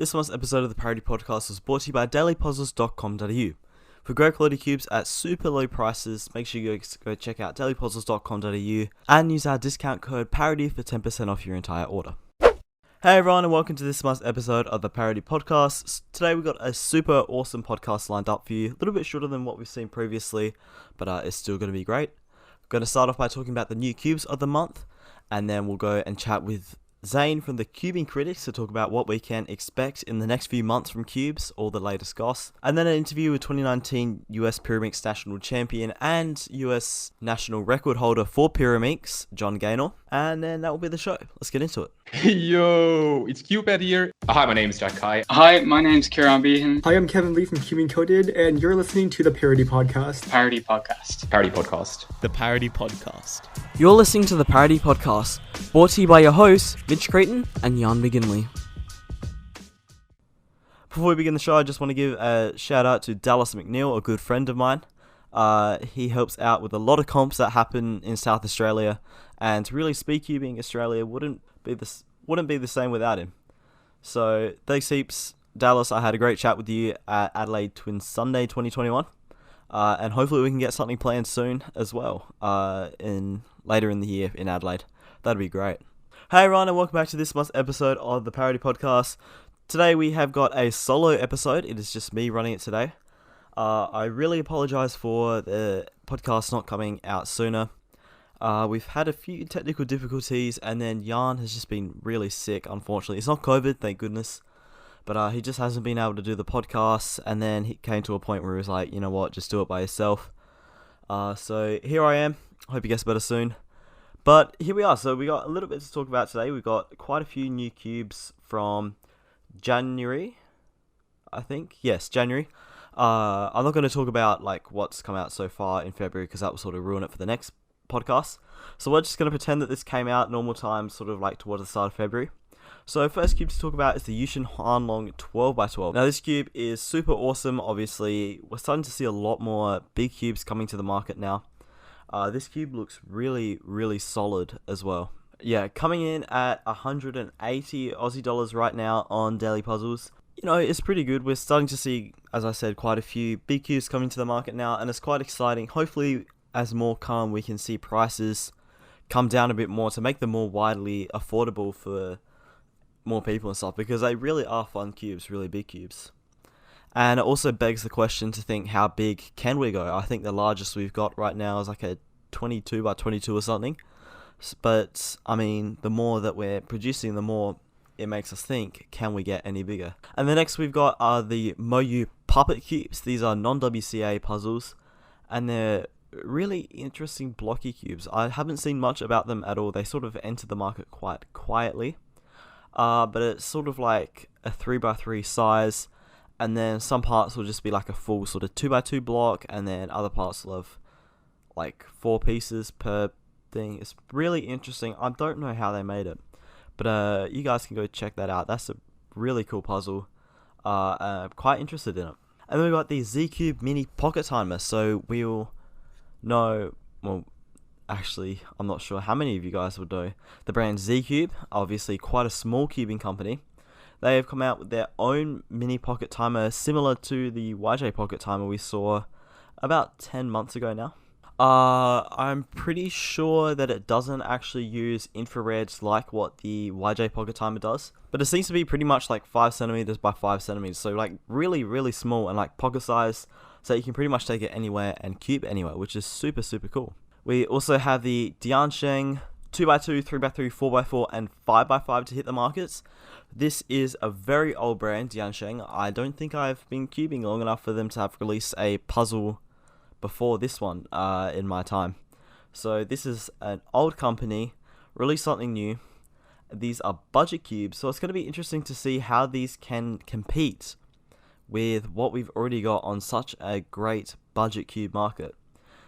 This month's episode of the Parity podcast was brought to you by dailypuzzles.com.au. For great quality cubes at super low prices, make sure you go check out dailypuzzles.com.au and use our discount code PARITY for 10% off your entire order. Hey everyone, and welcome to this month's episode of the Parity podcast. Today we've got a super awesome podcast lined up for you. A little bit shorter than what we've seen previously, but it's still going to be great. We're going to start off by talking about the new cubes of the month, and then we'll go and chat with Zain from the Cubing Critics to talk about what we can expect in the next few months from cubes, all the latest goss, and then an interview with 2019 US Pyraminx national champion and US national record holder for Pyraminx, John Gaynor, and then that will be the show. Let's get into it. Yo, it's Cubed here. Hi, my name is Jack Kai. Hi, my name's Kieran Behan. Hi, I'm Kevin Lee from Cubing Coded, and you're listening to the Parity Podcast. Parity Podcast. Parity Podcast. The Parity Podcast. You're listening to the Parity Podcast, brought to you by your hosts, Mitch Creighton and Jan McGinley. Before we begin the show, I just want to give a shout out to Dallas McNeil, a good friend of mine. He helps out with a lot of comps that happen in South Australia, and really Speedcubing Australia wouldn't be the same without him. So thanks heaps, Dallas. I had a great chat with you at Adelaide Twin Sunday 2021, and hopefully we can get something planned soon as well. Later in the year in Adelaide, that'd be great. Hey everyone, and welcome back to this month's episode of the Parity Podcast. Today we have got a solo episode. It is just me running it today. I really apologise for the podcast not coming out sooner. We've had a few technical difficulties, and then Jan has just been really sick, unfortunately. It's not COVID, thank goodness, but he just hasn't been able to do the podcast, and then he came to a point where he was like, you know what, just do it by yourself. So here I am. Hope he gets better soon. But here we are. So we got a little bit to talk about today. We've got quite a few new cubes from January, I think. Yes, January. I'm not going to talk about like what's come out so far in February, because that will sort of ruin it for the next podcast. So we're just going to pretend that this came out normal time, sort of like towards the start of February. So first cube to talk about is the Yushin Hanlong 12x12. Now this cube is super awesome. Obviously, we're starting to see a lot more big cubes coming to the market now. This cube looks really, really solid as well. Yeah, coming in at 180 Aussie dollars right now on Daily Puzzles. You know, it's pretty good. We're starting to see, as I said, quite a few big cubes coming to the market now, and it's quite exciting. Hopefully, as more come, we can see prices come down a bit more to make them more widely affordable for more people and stuff, because they really are fun cubes, really big cubes. And it also begs the question to think, how big can we go? I think the largest we've got right now is like a 22 by 22 or something. But, I mean, the more that we're producing, the more it makes us think, can we get any bigger? And the next we've got are the Moyu Puppet Cubes. These are non-WCA puzzles, and they're really interesting blocky cubes. I haven't seen much about them at all. They sort of enter the market quite quietly. But it's sort of like a 3x3 size, and then some parts will just be like a full sort of 2x2 block, and then other parts will have like 4 pieces per thing. It's really interesting. I don't know how they made it, but you guys can go check that out. That's a really cool puzzle. I'm quite interested in it. And then we've got the Z-Cube Mini Pocket Timer. So we'll know, well, actually, I'm not sure how many of you guys would know the brand Z-Cube. Obviously quite a small cubing company. They have come out with their own mini pocket timer, similar to the YJ pocket timer we saw about 10 months ago now. I'm pretty sure that it doesn't actually use infrareds like what the YJ pocket timer does, but it seems to be pretty much like 5 centimeters by 5 centimeters, so like really, really small and like pocket size, so you can pretty much take it anywhere and cube anywhere, which is super, super cool. We also have the Diansheng 2x2, 3x3, 4x4, and 5x5 to hit the markets. This is a very old brand, Diansheng. I don't think I've been cubing long enough for them to have released a puzzle before this one in my time. So this is an old company, released something new. These are budget cubes, so it's going to be interesting to see how these can compete with what we've already got on such a great budget cube market.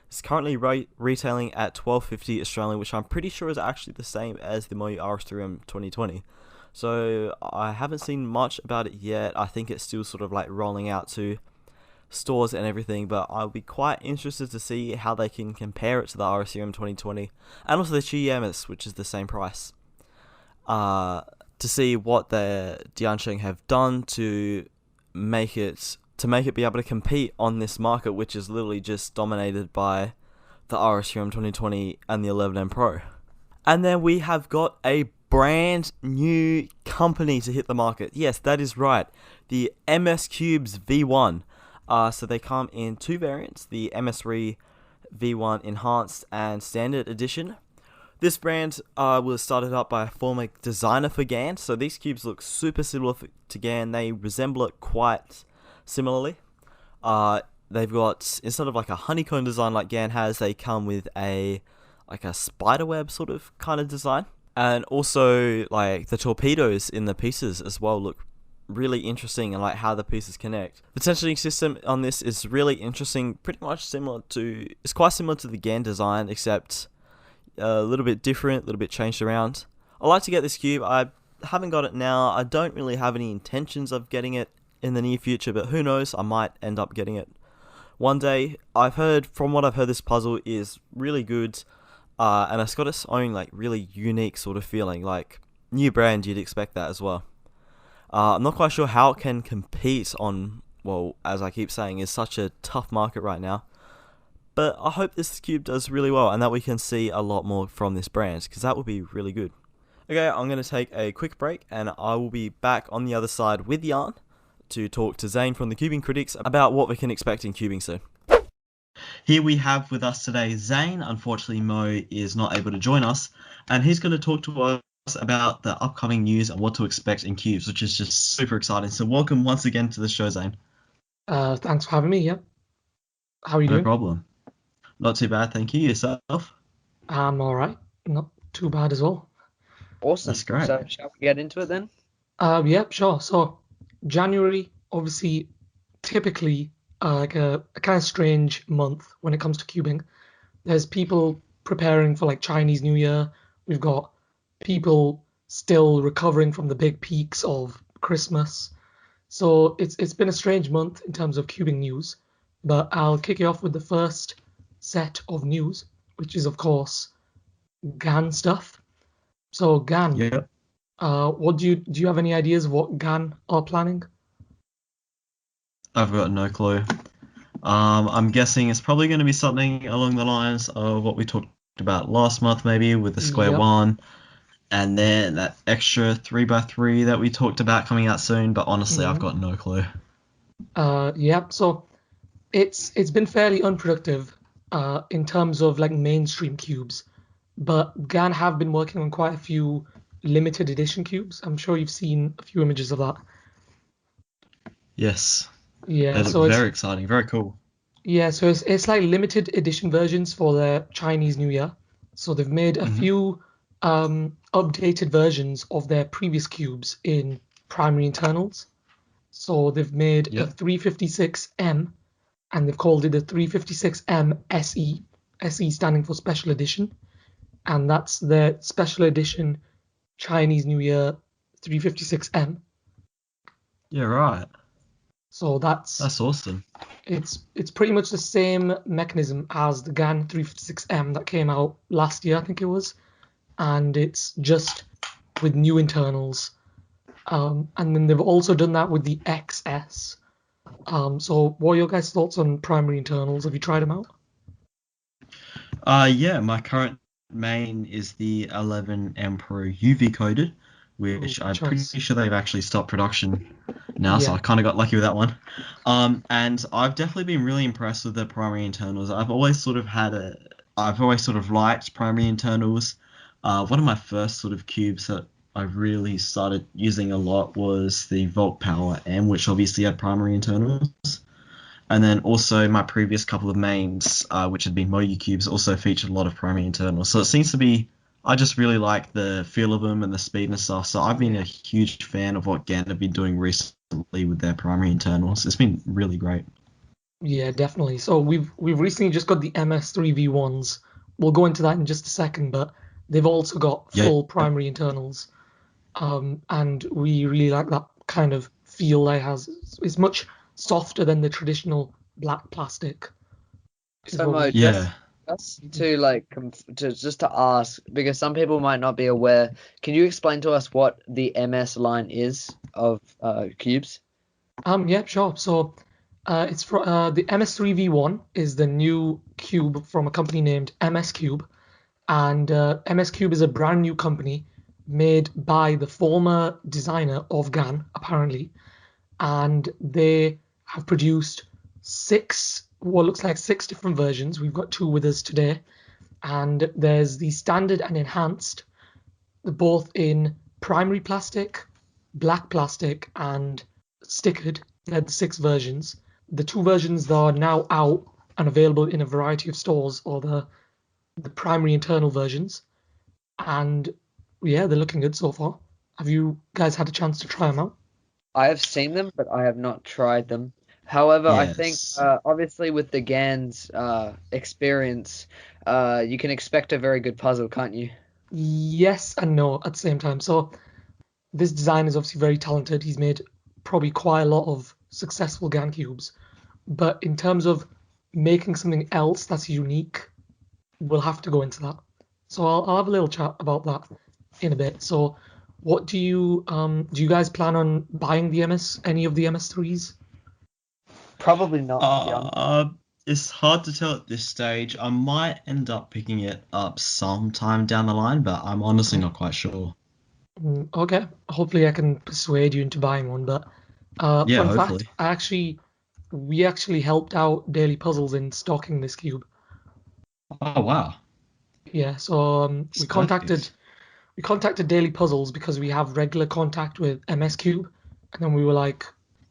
It's currently retailing at $12.50 Australian, which I'm pretty sure is actually the same as the Moyu RS3M 2020. So I haven't seen much about it yet. I think it's still sort of like rolling out to stores and everything, but I'll be quite interested to see how they can compare it to the RS3M 2020 and also the GMS, which is the same price. to see what the Diansheng have done to make it be able to compete on this market, which is literally just dominated by the RSUM 2020 and the 11M Pro. And then we have got a brand new company to hit the market. Yes, that is right. The MS Cubes V1. So they come in two variants, the MS3 V1 Enhanced and Standard Edition. This brand was started up by a former designer for GAN, so these cubes look super similar to GAN. They resemble it quite similarly. They've got, instead of like a honeycomb design like GAN has, they come with a spiderweb sort of kind of design. And also, like, the torpedoes in the pieces as well look really interesting, and like how the pieces connect. The tensioning system on this is really interesting, it's quite similar to the GAN design, except a little bit different, a little bit changed around. I like to get this cube. I haven't got it now. I don't really have any intentions of getting it in the near future, but who knows, I might end up getting it one day. From what I've heard, this puzzle is really good, and it's got its own like really unique sort of feeling. Like, new brand, you'd expect that as well. I'm not quite sure how it can compete on, well, as I keep saying, is such a tough market right now. But I hope this cube does really well and that we can see a lot more from this brand, because that would be really good. Okay, I'm going to take a quick break and I will be back on the other side with Jan to talk to Zain from the Cubing Critics about what we can expect in cubing soon. Here we have with us today Zain. Unfortunately, Mo is not able to join us, and he's going to talk to us about the upcoming news and what to expect in cubes, which is just super exciting. So welcome once again to the show, Zain. Thanks for having me. Yeah. How are you No doing? problem. Not too bad, thank you. Yourself? I'm all right. Not too bad as well. Awesome. That's great. So shall we get into it then? Yeah, sure. So January, obviously, typically like a kind of strange month when it comes to cubing. There's people preparing for like Chinese New Year. We've got people still recovering from the big peaks of Christmas. So it's been a strange month in terms of cubing news. But I'll kick you off with the first set of news, which is of course GAN stuff. So GAN, Yep. what do you have any ideas of what GAN are planning? I've got no clue. I'm guessing it's probably going to be something along the lines of what we talked about last month, maybe with the Square Yep. One, and then that extra 3x3 that we talked about coming out soon. But honestly, I've got no clue. Yeah, so it's been fairly unproductive in terms of like mainstream cubes, but GAN have been working on quite a few limited edition cubes. I'm sure you've seen a few images of that. Yes. Yeah, They look so very exciting, very cool. so it's like limited edition versions for the Chinese New Year. So they've made a few updated versions of their previous cubes in primary internals. So they've made a 356M, and they've called it a 356M SE, SE standing for Special Edition, and that's the Special Edition Chinese New Year 356M. Yeah, right. So that's awesome. it's pretty much the same mechanism as the GAN 356M that came out last year, I think it was, and it's just with new internals. And then they've also done that with the XS. So what are your guys' thoughts on primary internals? Have you tried them out? Yeah, my current main is the 11M Pro UV coded, which I'm pretty sure they've actually stopped production now, so I kind of got lucky with that one. And I've definitely been really impressed with the primary internals. I've always sort of liked primary internals. One of my first sort of cubes that I really started using a lot was the Volt Power M, which obviously had primary internals. And then also my previous couple of mains, which had been Moyu cubes, also featured a lot of primary internals. So it seems to be, I just really like the feel of them and the speed and stuff. So I've been a huge fan of what GAN have been doing recently with their primary internals. It's been really great. Yeah, definitely. So we've recently just got the MS3 V1s. We'll go into that in just a second, but they've also got full primary internals. And we really like that kind of feel it has. It's much softer than the traditional black plastic. So Mo, us to like to ask, because some people might not be aware. Can you explain to us what the MS line is of cubes? Yeah, sure. So, it's for the MS3V1 is the new cube from a company named MS Cube, and MS Cube is a brand new company made by the former designer of GAN, apparently, and they have produced what looks like six different versions. We've got two with us today, and there's the standard and enhanced, both in primary plastic, black plastic, and stickered. They're the six versions. The two versions that are now out and available in a variety of stores are the primary internal versions. And yeah, they're looking good so far. Have you guys had a chance to try them out? I have seen them, but I have not tried them. However, I think Yes. obviously with the GAN's experience, you can expect a very good puzzle, can't you? Yes and no at the same time. So this designer is obviously very talented. He's made probably quite a lot of successful GAN cubes. But in terms of making something else that's unique, we'll have to go into that. So I'll have a little chat about that in a bit. So what do you guys plan on buying any of the MS3s? Probably not, to be honest. It's hard to tell at this stage. I might end up picking it up sometime down the line, but I'm honestly not quite sure. Okay, hopefully I can persuade you into buying one. But Yeah, fun fact, hopefully. we actually helped out Daily Puzzles in stocking this cube. Oh, wow. Yeah, so It's perfect. we contacted Daily Puzzles because we have regular contact with MS Cube, and then we were like,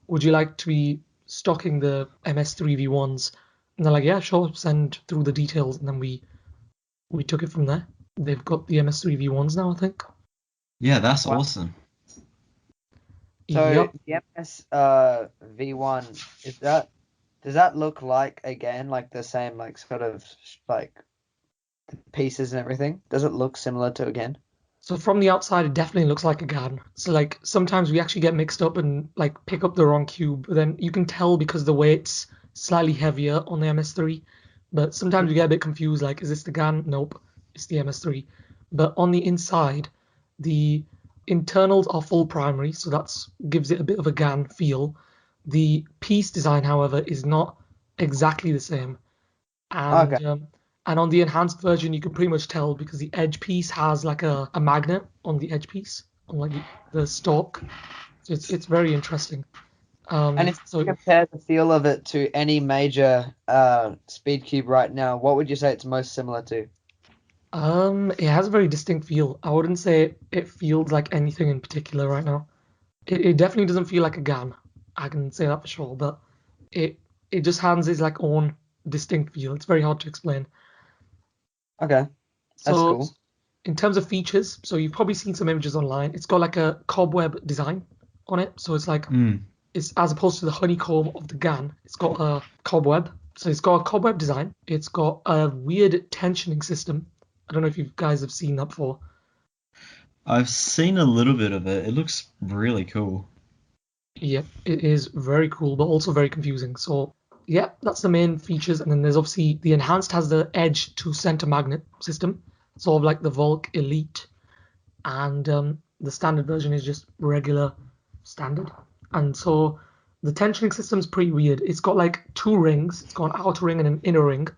"Would you like to be stocking the MS3V1s?" And they're like, "Yeah, sure, send through the details." And then we took it from there. They've got the MS3V1s now, I think. Yeah, that's Wow. awesome. So Yep. the MS V1, does that look like again like the same like sort of like pieces and everything? Does it look similar to again? So from the outside, it definitely looks like a GAN. So like sometimes we actually get mixed up and like pick up the wrong cube, but then you can tell because the weight's slightly heavier on the MS3. But sometimes we get a bit confused, like, is this the GAN? Nope, it's the MS3. But on the inside, the internals are full primary, so that's gives it a bit of a GAN feel. The piece design, however, is not exactly the same. Okay. And on the enhanced version, you can pretty much tell because the edge piece has like a magnet on the edge piece, on like the stalk. So it's very interesting. And if you So compare the feel of it to any major speed cube right now, what would you say it's most similar to? it has a very distinct feel. I wouldn't say it feels like anything in particular right now. It definitely doesn't feel like a GAN. I can say that for sure, but it it just has its like own distinct feel. It's very hard to explain. Okay, that's So cool. in terms of features, so you've probably seen some images online. It's got like a cobweb design on it. So it's like Mm. it's as opposed to the honeycomb of the GAN, it's got a cobweb. So it's got a cobweb design. It's got a weird tensioning system. I don't know if you guys have seen that before. I've seen a little bit of it. It looks really cool. Yep, it is very cool, but also very confusing. So yeah, that's the main features. And then there's obviously the enhanced has the edge to center magnet system, sort of like the Volk Elite, and the standard version is just regular standard. And so the tensioning system's pretty weird. It's got like two rings. It's got an outer ring and an inner ring.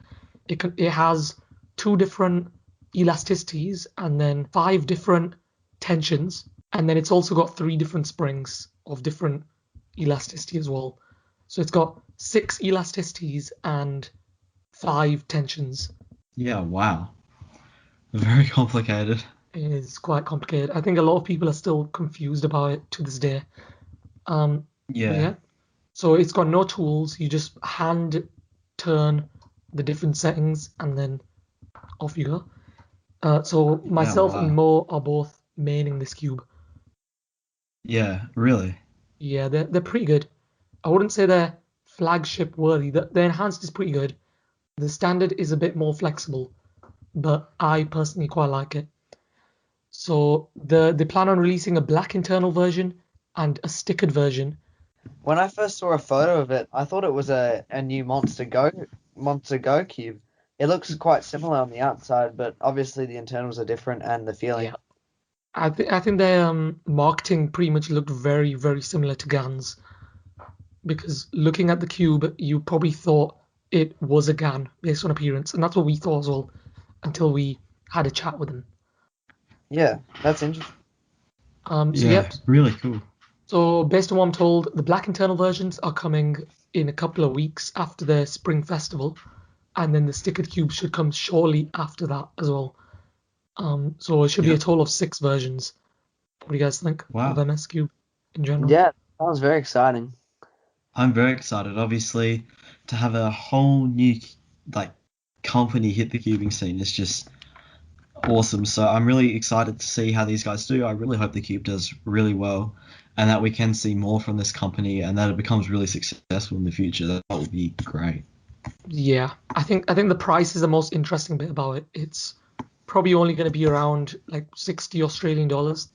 It has two different elasticities and then five different tensions. And then it's also got three different springs of different elasticity as well. So it's got six elasticities and five tensions. Yeah, wow. Very complicated. It is quite complicated. I think a lot of people are still confused about it to this day. But Yeah. yeah, so it's got no tools. You just hand turn the different settings and then off you go. So Yeah, myself and wow. Mo are both maining this cube. Yeah, really. Yeah, they're pretty good. I wouldn't say they're flagship worthy. The enhanced is pretty good. The standard is a bit more flexible, but I personally quite like it. So they plan on releasing a black internal version and a stickered version. When I first saw a photo of it, I thought it was a new Monster Go cube. It looks quite similar on the outside, but obviously the internals are different and the feeling. Yeah. I think their marketing pretty much looked very, very similar to GAN's, because looking at the cube, you probably thought it was a GAN based on appearance, and that's what we thought as well until we had a chat with them. Yeah, that's interesting. So Yeah, yep. really cool. So based on what I'm told, the black internal versions are coming in a couple of weeks after the Spring Festival, and then the stickered cubes should come shortly after that as well. So it should be a Yep. total of 6 versions. What do you guys think Wow. of MS Cube in general? Yeah, sounds very exciting. I'm very excited, obviously, to have a whole new like company hit the cubing scene is just awesome. So I'm really excited to see how these guys do. I really hope the cube does really well, and that we can see more from this company, and that it becomes really successful in the future. That would be great. Yeah, I think the price is the most interesting bit about it. It's probably only going to be around like 60 Australian dollars.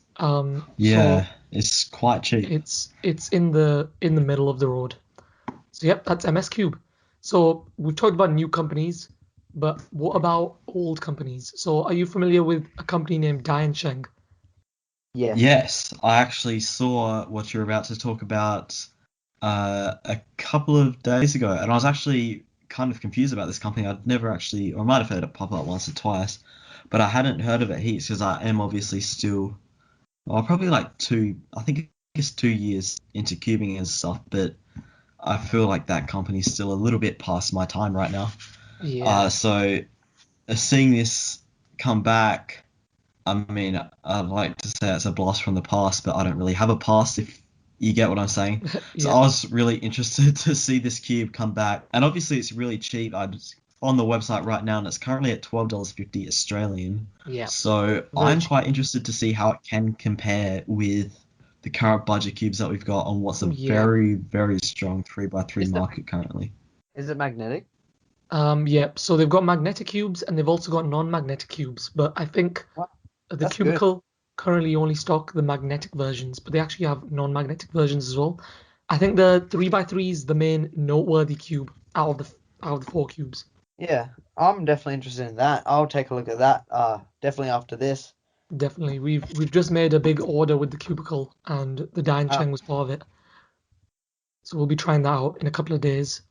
Yeah, So it's quite cheap. it's in the middle of the road. So yep, that's MS Cube. So we've talked about new companies, but what about old companies? So are you familiar with a company named Diansheng? Yes. Yes, I actually saw what you're about to talk about a couple of days ago, and I was actually kind of confused about this company. I'd never actually, or I might have heard it pop up once or twice, but I hadn't heard of it heaps because I am obviously still, well, probably like I think it's 2 years into cubing and stuff, but I feel like that company's still a little bit past my time right now. Yeah. So seeing this come back, I mean, I'd like to say it's a blast from the past, but I don't really have a past, if you get what I'm saying. So Yeah. I was really interested to see this cube come back. And obviously it's really cheap. I'm on the website right now, and it's currently at $12.50 Australian. Yeah. So Very I'm cheap. quite interested to see how it can compare with the current budget cubes that we've got on what's a Yeah. very, very strong 3x3 Is it- market currently. Is it magnetic? Yeah, so they've got magnetic cubes and they've also got non-magnetic cubes, but I think Wow, the that's good. Cubicle currently only stock the magnetic versions, but they actually have non-magnetic versions as well. I think the 3x3 is the main noteworthy cube out of the 4 cubes. Yeah, I'm definitely interested in that. I'll take a look at that. Definitely after this. Definitely. We've just made a big order with the Cubicle and the Diancheng was part of it. So we'll be trying that out in a couple of days.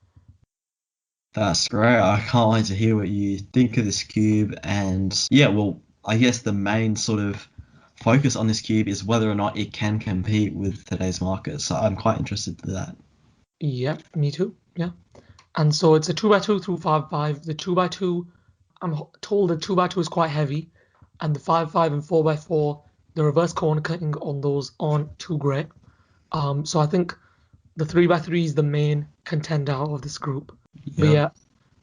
That's great. I can't wait to hear what you think of this cube. And yeah, well, I guess the main sort of focus on this cube is whether or not it can compete with today's market. So I'm quite interested in that. Yeah, me too. Yeah. And so it's a 2x2 through 5x5. The 2x2, I'm told the 2x2 is quite heavy, and the 5x5 and 4x4, the reverse corner cutting on those aren't too great. So I think the 3x3 is the main contender out of this group. But Yep. yeah,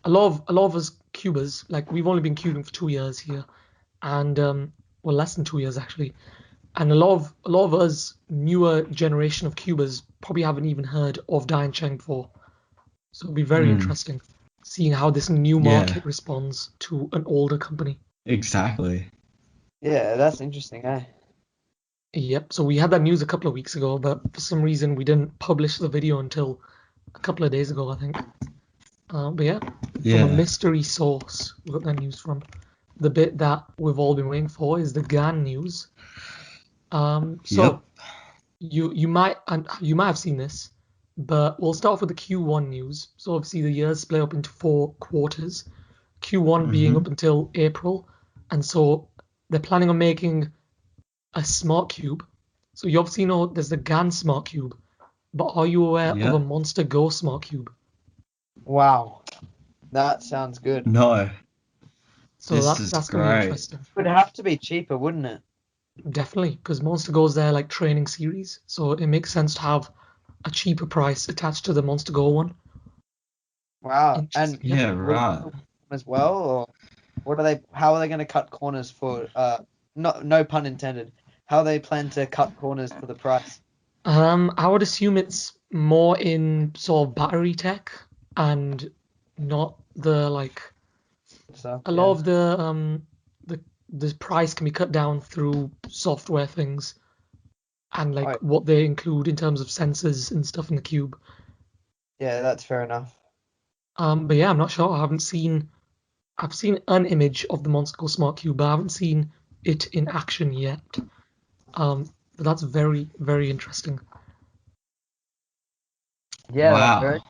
a lot of us cubers, like we've only been cubing for 2 years here, and well, less than 2 years actually, and a lot of us newer generation of cubers probably haven't even heard of Diancheng before. So it'll be very interesting seeing how this new Yeah. market responds to an older company. Exactly. Yeah, that's interesting, eh? Yep. So we had that news a couple of weeks ago, but for some reason we didn't publish the video until a couple of days ago, I think. But yeah, from a Yeah. mystery source we got that news from. The bit that we've all been waiting for is the GAN news. So Yep. you might have seen this, but we'll start off with the Q1 news. So obviously the year's split up into 4 quarters. Q1 being up until April, and so they're planning on making a smart cube. So you obviously know there's the GAN smart cube, but are you aware of Yeah. a Monster Go smart cube? Wow, that sounds good. No. So This is that's gonna be great. interesting. It would have to be cheaper, wouldn't it? Definitely, because Monster Go's their like training series, so it makes sense to have a cheaper price attached to the Monster Go one. Wow, and Interesting. Yeah, will it right. come as well, or what are they? How are they going to cut corners for? No pun intended. How they plan to cut corners for the price? I would assume it's more in sort of battery tech and not the like So a lot of the price can be cut down through software things and like Right. what they include in terms of sensors and stuff in the cube. Yeah, that's fair enough. But yeah, I'm not sure. I haven't seen I've seen an image of the Monster Go Smart Cube, but I haven't seen it in action yet. But that's very, very interesting. Yeah, that's very. Wow,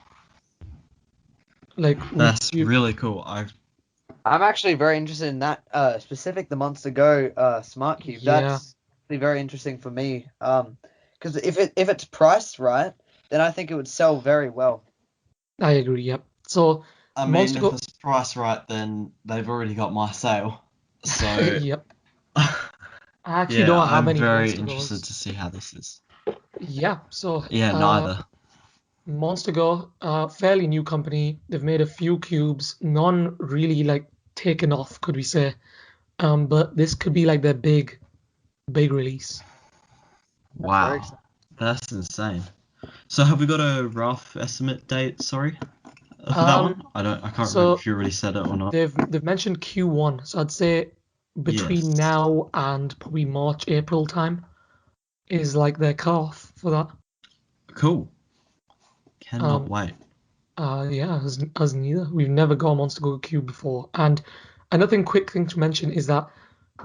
Like that's really cool. I'm actually very interested in that specific the Monster Go Smart Cube. Yeah. That's actually very interesting for me. Because if it's priced right, then I think it would sell very well. I agree. Yep. So I mean, Monster if Go. it's priced right, then they've already got my sale. So Yep. I actually yeah, don't have I'm any very Monster interested Go's. to see how this is. Yeah. So Yeah, neither. Monster Go, fairly new company. They've made a few cubes, none really like taken off, could we say? But this could be like their big release. That's very Wow, exciting. that's insane. So have we got a rough estimate date? Sorry, for that Um, one. I can't remember so if you already said it or not. they've mentioned Q1, so I'd say between Yes. now and probably March, April time is like their cutoff for that. Cool. Cannot Um, wait. yeah, as neither. We've never got a Monster Go cube before. And another quick thing to mention is that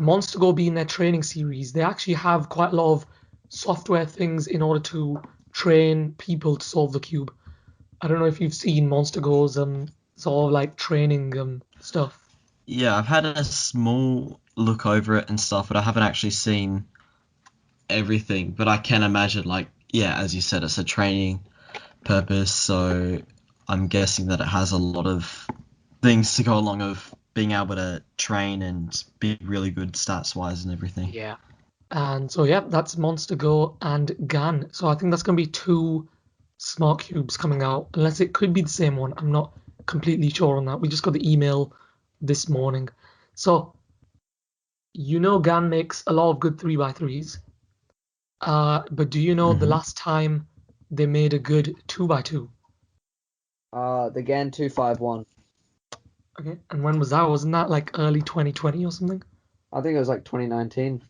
Monster Go being their training series, they actually have quite a lot of software things in order to train people to solve the cube. I don't know if you've seen Monster Go's sort of like training stuff. Yeah, I've had a small look over it and stuff, but I haven't actually seen everything. But I can imagine, like, yeah, as you said, it's a training purpose, so I'm guessing that it has a lot of things to go along of being able to train and be really good stats wise and everything. Yeah. And so yeah, that's Monster Go and GAN. So I think that's gonna be two smart cubes coming out, unless it could be the same one. I'm not completely sure on that. We just got the email this morning. So GAN makes a lot of good 3x3s. But do you know the last time they made a good 2x2? The GAN 251. Okay, and when was that? Wasn't that like early 2020 or something? I think it was like 2019.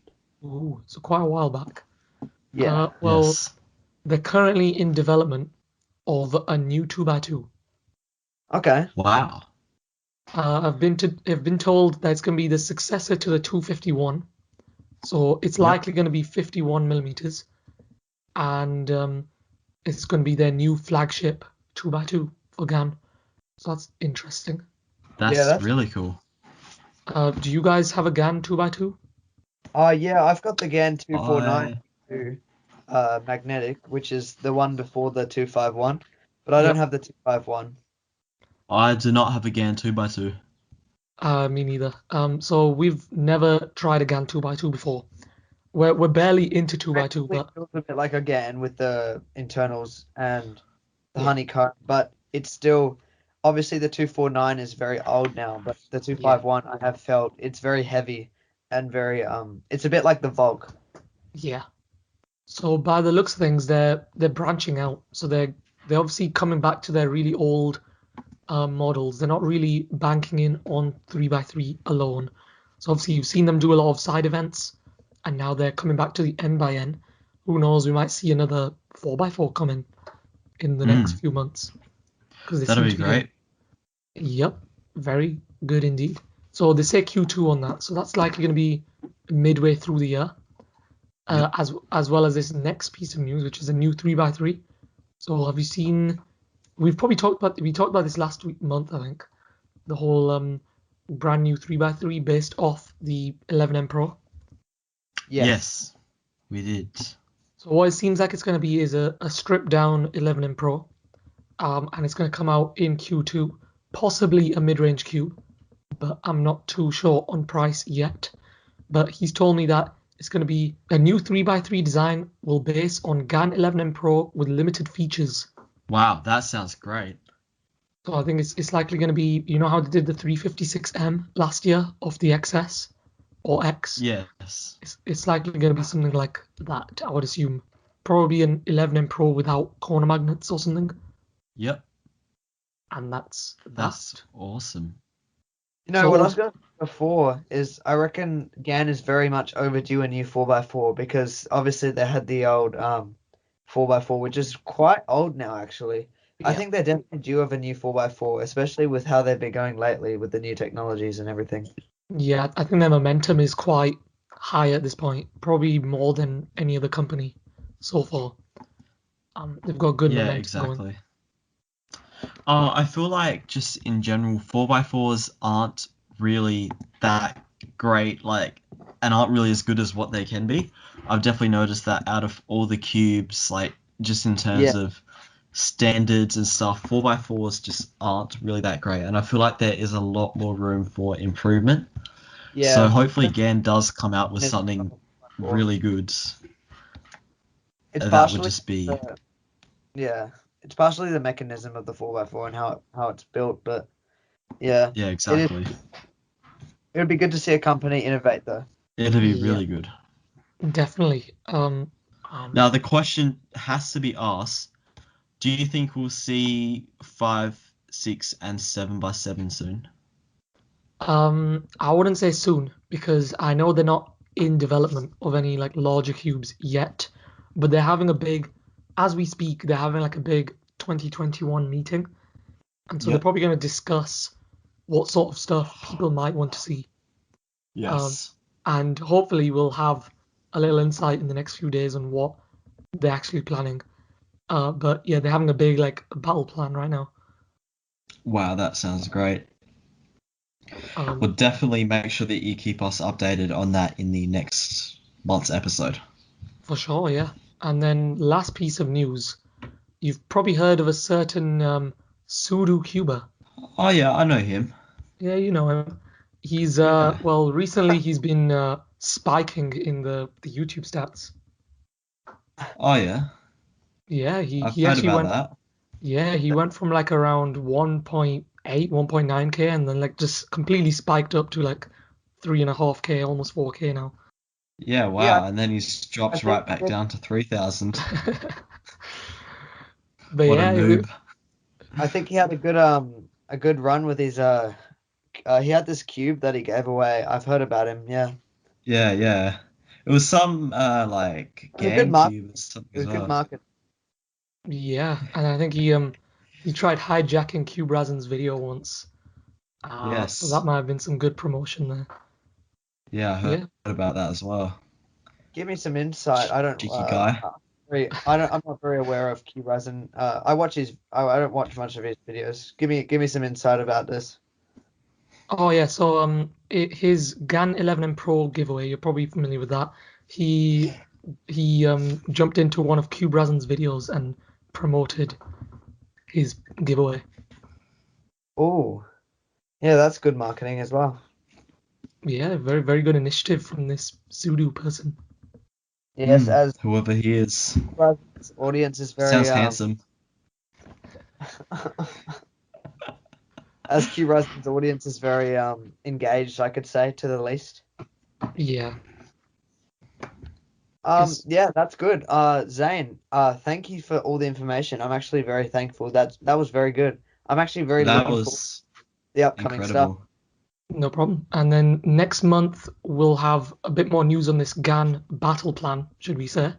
Ooh, so quite a while back. Yeah. Well, Yes. they're currently in development of a new 2x2. Okay. Wow. I've been told that it's going to be the successor to the 251, so it's Yep. likely going to be 51 millimeters, and it's going to be their new flagship 2x2 for GAN. So that's interesting. That's really cool. Do you guys have a GAN 2x2? Yeah, I've got the GAN 249 I magnetic, which is the one before the 251, but I don't Yep. have the 251. I do not have a GAN 2x2. Me neither. So we've never tried a GAN 2x2 before. We're barely into 2x2, It but feels a bit like a GAN with the internals and the Yeah. honeycomb, but it's still obviously the 249 is very old now, but the 251 I have felt it's very heavy and very it's a bit like the Volk. yeah. So by the looks of things, they're branching out. So they're obviously coming back to their really old models. They're not really banking in on 3x3 alone. So obviously you've seen them do a lot of side events, and now they're coming back to the N by N. Who knows? We might see another 4x4 coming in the next few months because they That'll seem be to be great. Yep, very good indeed. So they say Q2 on that. So that's likely going to be midway through the year. Yep. As well as this next piece of news, which is a new 3x3. So have you seen? We talked about this last month, I think. The whole brand new 3x3 based off the 11M Pro. Yes, we did. So what it seems like it's going to be is a stripped down 11M Pro, and it's going to come out in Q2, possibly a mid-range cube, but I'm not too sure on price yet. But he's told me that it's going to be a new 3x3 design will base on GAN 11M Pro with limited features. Wow, that sounds great. So I think it's likely going to be, you know how they did the 356M last year of the XS or X? Yes. It's likely going to be something like that, I would assume. Probably an 11M Pro without corner magnets or something. Yep. And that's That's awesome. You know, So what I was going to say before is I reckon GAN is very much overdue a new 4x4 because obviously they had the old 4x4, which is quite old now actually. I Yeah. think they're definitely due of a new 4x4, especially with how they've been going lately with the new technologies and everything. Yeah, I think their momentum is quite high at this point, probably more than any other company so far. They've got good Yeah, momentum going. exactly. I feel like just in general, 4x4s aren't really that great, like, and aren't really as good as what they can be. I've definitely noticed that out of all the cubes, like, just in terms Yeah. of standards and stuff, 4x4s just aren't really that great. And I feel like there is a lot more room for improvement. Yeah. So hopefully GAN does come out with It's something really good. It's That would partially just be, yeah, it's partially the mechanism of the 4x4 and how it's built, but yeah, yeah, exactly. it would be good to see a company innovate though. It'd be Yeah. really good. Definitely. Now the question has to be asked: do you think we'll see 5, 6, and 7x7 soon? I wouldn't say soon because I know they're not in development of any like larger cubes yet, but they're having a big, as we speak, they're having like a big 2021 meeting, and so they're Yep. probably going to discuss what sort of stuff people might want to see, Yes. and hopefully we'll have a little insight in the next few days on what they're actually planning. But yeah, they're having a big like battle plan right now. Wow, that sounds great. Um, We'll definitely make sure that you keep us updated on that in the next month's episode. For sure, yeah. And then last piece of news, you've probably heard of a certain Sudo Cuba. Oh yeah, I know him. Yeah, you know him. He's Yeah. well, recently he's been spiking in the YouTube stats. Oh yeah, Yeah, I've he heard actually about went. that. Yeah, he went from like around 1.8, 1.9K, and then like just completely spiked up to like 3.5K, almost 4K now. Yeah, wow. Yeah, And then he's I dropped think right back down to 3,000. But What a yeah, noob. I think he had a good run with his he had this cube that he gave away. I've heard about him. Yeah, Yeah, yeah. It was some like it was a good GameCube or something it as was good well. market. yeah, and I think he tried hijacking Cubrazin's video once. So that Yes. might have been some good promotion there. Yeah, I heard Yeah. about that as well. Give me some insight. I don't Cheeky guy. I'm not very aware of Q-Razin. I don't watch much of his videos. Give me some insight about this. Oh yeah, so his GAN 11M Pro giveaway, you're probably familiar with that. He jumped into one of Cubrazin's videos and promoted his giveaway. Oh, yeah, that's good marketing as well. Yeah, very very good initiative from this Sudo person. Yes, as Whoever he is. Q-Razin's audience is very Sounds handsome. as Q-Razin's audience is very engaged, I could say, to the least. Yeah. Yeah, that's good. Zain, thank you for all the information. I'm actually very thankful. That was very good. I'm actually very That looking forward to was the upcoming stuff. incredible. No problem. And then next month we'll have a bit more news on this GAN battle plan, should we say.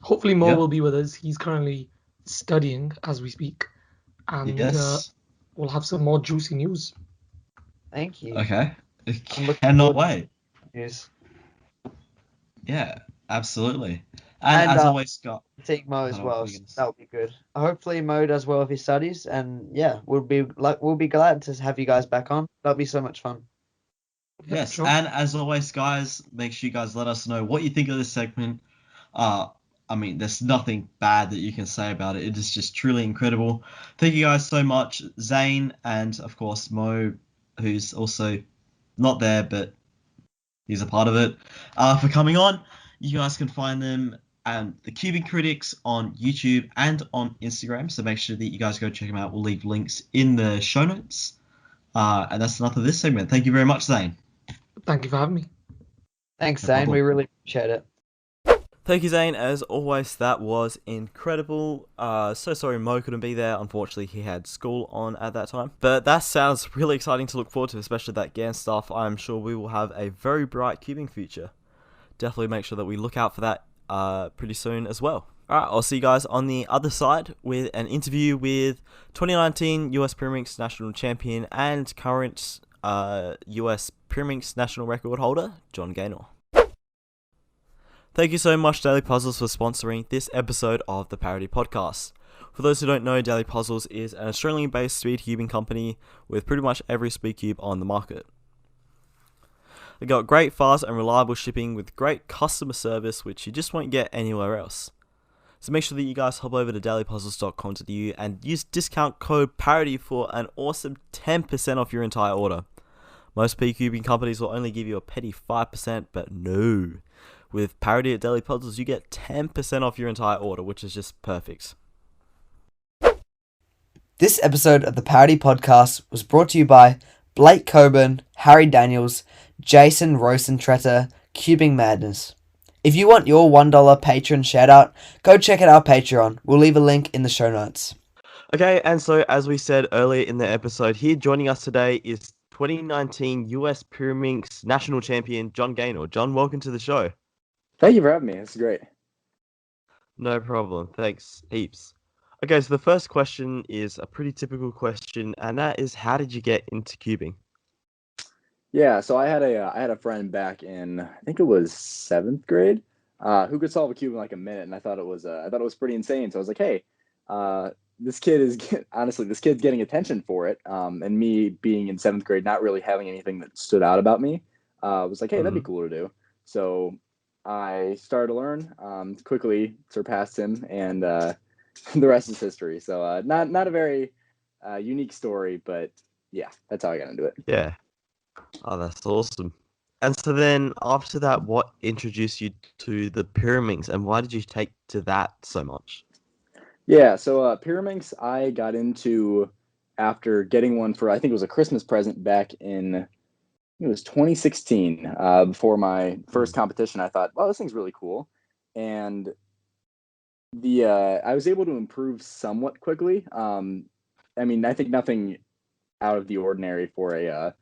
Hopefully Mo Yep. will be with us. He's currently studying as we speak. And Yes. we'll have some more juicy news. Thank you. Okay. I'm looking Cannot forward to wait. news. Yeah, absolutely. And And as always, Scott. seeing Mo I as don't know what well. you're gonna say. That would be good. Hopefully Mo does well with his studies, and yeah, we'll be glad to have you guys back on. That'll be so much fun. Yeah, Yes, sure. and as always, guys, make sure you guys let us know what you think of this segment. I mean, there's nothing bad that you can say about it. It is just truly incredible. Thank you guys so much, Zain, and of course Mo, who's also not there, but he's a part of it, for coming on. You guys can find them and the Cubing Critics on YouTube and on Instagram, so make sure that you guys go check them out. We'll leave links in the show notes. And that's enough of this segment. Thank you very much, Zain. Thank you for having me. Thanks, No Zain. problem. We really appreciate it. Thank you, Zain. As always, that was incredible. So sorry Mo couldn't be there. Unfortunately, he had school on at that time. But that sounds really exciting to look forward to, especially that GAN stuff. I'm sure we will have a very bright cubing future. Definitely make sure that we look out for that pretty soon as well. Alright, I'll see you guys on the other side with an interview with 2019 US Pyraminx National Champion and current US Pyraminx National Record holder, John Gaynor. Thank you so much, Daily Puzzles, for sponsoring this episode of the Parity Podcast. For those who don't know, Daily Puzzles is an Australian-based speedcubing company with pretty much every speedcube on the market. They got great, fast, and reliable shipping with great customer service, which you just won't get anywhere else. So make sure that you guys hop over to dailypuzzles.com.au and use discount code PARITY for an awesome 10% off your entire order. Most speedcubing companies will only give you a petty 5%, but no. With Parity at Daily Puzzles, you get 10% off your entire order, which is just perfect. This episode of the Parity Podcast was brought to you by Blake Coburn, Harry Daniels, Jason Rosentretter, Cubing Madness. If you want your $1 patron shoutout, go check out our Patreon. We'll leave a link in the show notes. Okay, and so as we said earlier in the episode, here joining us today is 2019 US Pyraminx National Champion, John Gaynor. John, welcome to the show. Thank you for having me. It's great. No problem. Thanks heaps. Okay, so the first question is a pretty typical question, and that is, how did you get into cubing? Yeah, so I had a friend back in, I think it was 7th grade, who could solve a cube in like a minute, and I thought it was pretty insane. So I was like, hey, this kid's getting attention for it. And me being in 7th grade, not really having anything that stood out about me, was like, hey, that'd be cool to do. So I started to learn, quickly surpassed him, and the rest is history. So not a very unique story, but yeah, that's how I got into it. Yeah. Oh, that's awesome. And so then after that, what introduced you to the Pyraminx, and why did you take to that so much? Yeah, so Pyraminx I got into after getting one for, I think it was a Christmas present back in, it was 2016, before my first competition. I thought, well, this thing's really cool. And I was able to improve somewhat quickly. I mean, I think nothing out of the ordinary for a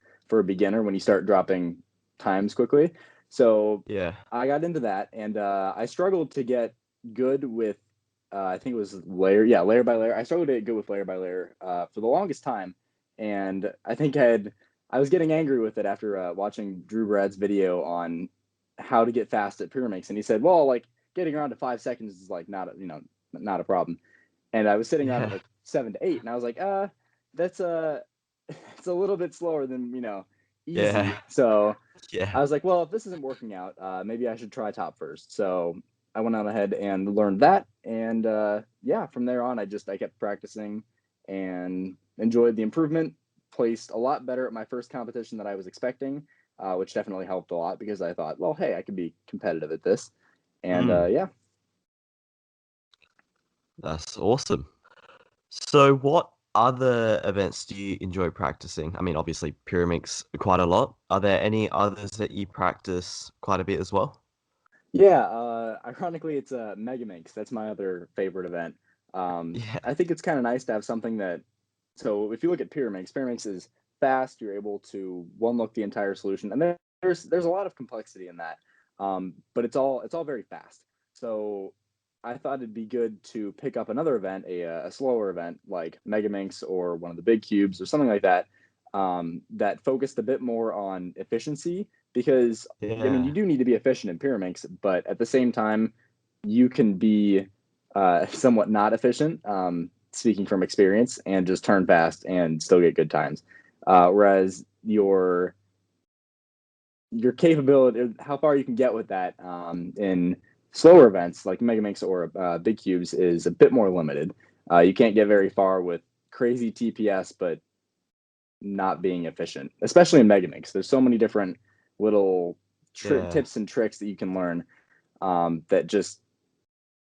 beginner when you start dropping times quickly. So Yeah. I got into that, and I struggled to get good with, I think it was layer by layer. I struggled to get good with layer by layer for the longest time, and I think I was getting angry with it after watching Drew Brad's video on how to get fast at Pyraminx, and he said, well, like getting around to 5 seconds is like not a problem. And I was sitting around at Yeah. like 7 to 8, and I was like, that's it's a little bit slower than easy. Yeah. So Yeah. I was like, well, if this isn't working out, maybe I should try top first. So I went on ahead and learned that, and yeah, from there on, I kept practicing and enjoyed the improvement. Placed a lot better at my first competition than I was expecting, which definitely helped a lot because I thought, well, hey, I could be competitive at this, and yeah. That's awesome. So what other events do you enjoy practicing? I mean, obviously Pyraminx quite a lot. Are there any others that you practice quite a bit as well? Yeah, ironically, it's Megaminx. That's my other favorite event. Yeah. I think it's kind of nice to have something that. So if you look at Pyraminx is fast. You're able to one look the entire solution, and there's a lot of complexity in that. But it's all very fast. So I thought it'd be good to pick up another event, a slower event like Megaminx or one of the big cubes or something like that, that focused a bit more on efficiency. Because I mean, you Yeah. do need to be efficient in Pyraminx, but at the same time, you can be somewhat not efficient, speaking from experience, and just turn fast and still get good times. Whereas your capability, how far you can get with that in slower events like Megaminx or big cubes, is a bit more limited. You can't get very far with crazy TPS, but not being efficient, especially in Megaminx. There's so many different little Yeah. tips and tricks that you can learn that just